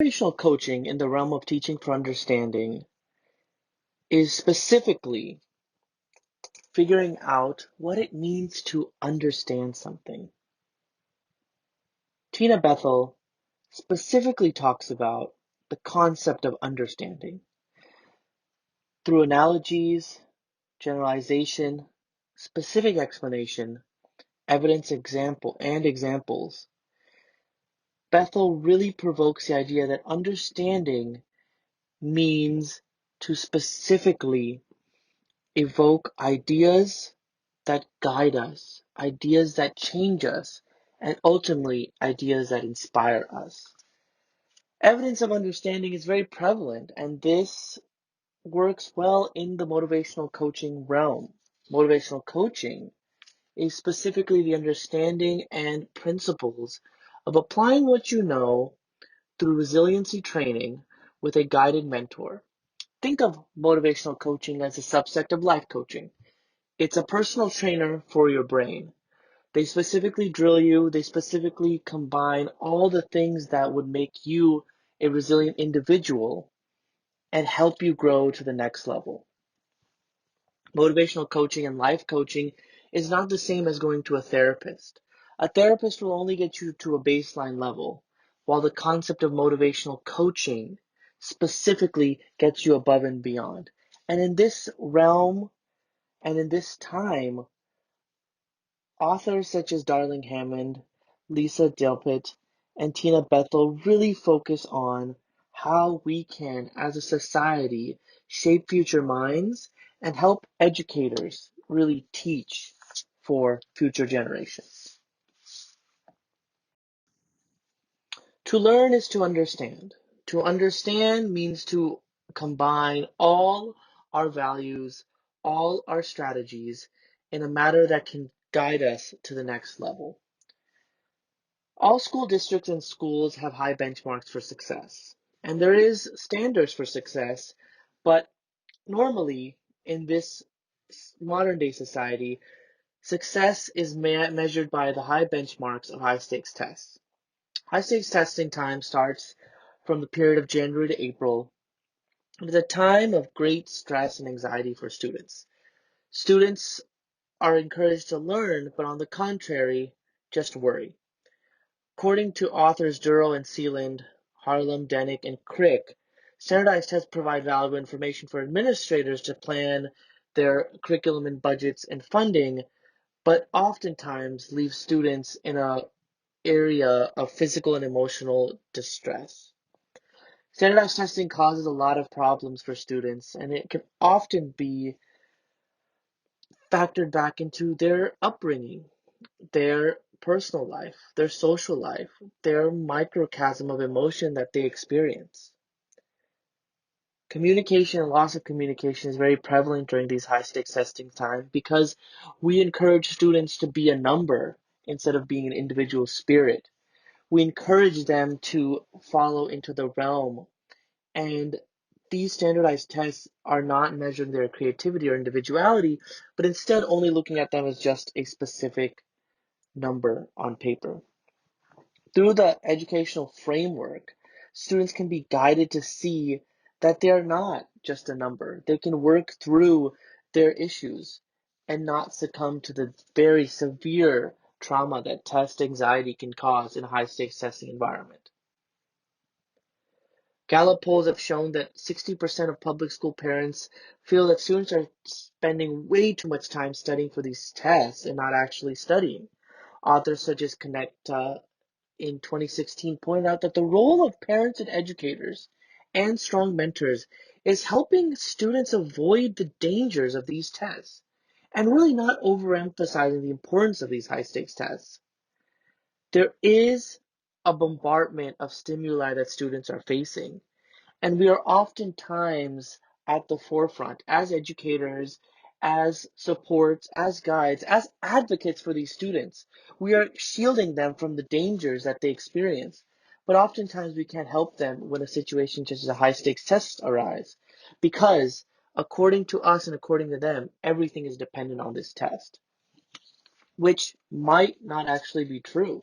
Motivational coaching in the realm of teaching for understanding is specifically figuring out what it means to understand something. Tina Bethel specifically talks about the concept of understanding through analogies, generalization, specific explanation, evidence and examples. Bethel really provokes the idea that understanding means to specifically evoke ideas that guide us, ideas that change us, and ultimately ideas that inspire us. Evidence of understanding is very prevalent, and this works well in the motivational coaching realm. Motivational coaching is specifically the understanding and principles of applying what you know through resiliency training with a guided mentor. Think of motivational coaching as a subset of life coaching. It's a personal trainer for your brain. They specifically drill you, they specifically combine all the things that would make you a resilient individual and help you grow to the next level. Motivational coaching and life coaching is not the same as going to a therapist. A therapist will only get you to a baseline level, while the concept of motivational coaching specifically gets you above and beyond. And in this realm and in this time, authors such as Darling Hammond, Lisa Delpit, and Tina Bethel really focus on how we can, as a society, shape future minds and help educators really teach for future generations. To learn is to understand. To understand means to combine all our values, all our strategies in a manner that can guide us to the next level. All school districts and schools have high benchmarks for success, and there is standards for success, but normally in this modern day society, success is measured by the high benchmarks of high stakes tests. High stakes testing time starts from the period of January to April. It is a time of great stress and anxiety for students. Students are encouraged to learn, but on the contrary, just worry. According to authors Duro and Sealand, Harlem, Denick, and Crick, standardized tests provide valuable information for administrators to plan their curriculum and budgets and funding, but oftentimes leave students in an area of physical and emotional distress. Standardized testing causes a lot of problems for students, and it can often be factored back into their upbringing, their personal life, their social life, their microcosm of emotion that they experience. Communication and loss of communication is very prevalent during these high stakes testing times because we encourage students to be a number instead of being an individual spirit. We encourage them to follow into the realm, and these standardized tests are not measuring their creativity or individuality, but instead only looking at them as just a specific number on paper. Through the educational framework, students can be guided to see that they are not just a number. They can work through their issues and not succumb to the very severe trauma that test anxiety can cause in a high stakes testing environment. Gallup polls have shown that 60% of public school parents feel that students are spending way too much time studying for these tests and not actually studying. Authors such as Connecta in 2016 pointed out that the role of parents and educators and strong mentors is helping students avoid the dangers of these tests and really not overemphasizing the importance of these high stakes tests. There is a bombardment of stimuli that students are facing, and we are oftentimes at the forefront as educators, as supports, as guides, as advocates for these students. We are shielding them from the dangers that they experience. But oftentimes we can't help them when a situation such as a high stakes test arise because according to us and according to them, everything is dependent on this test, which might not actually be true.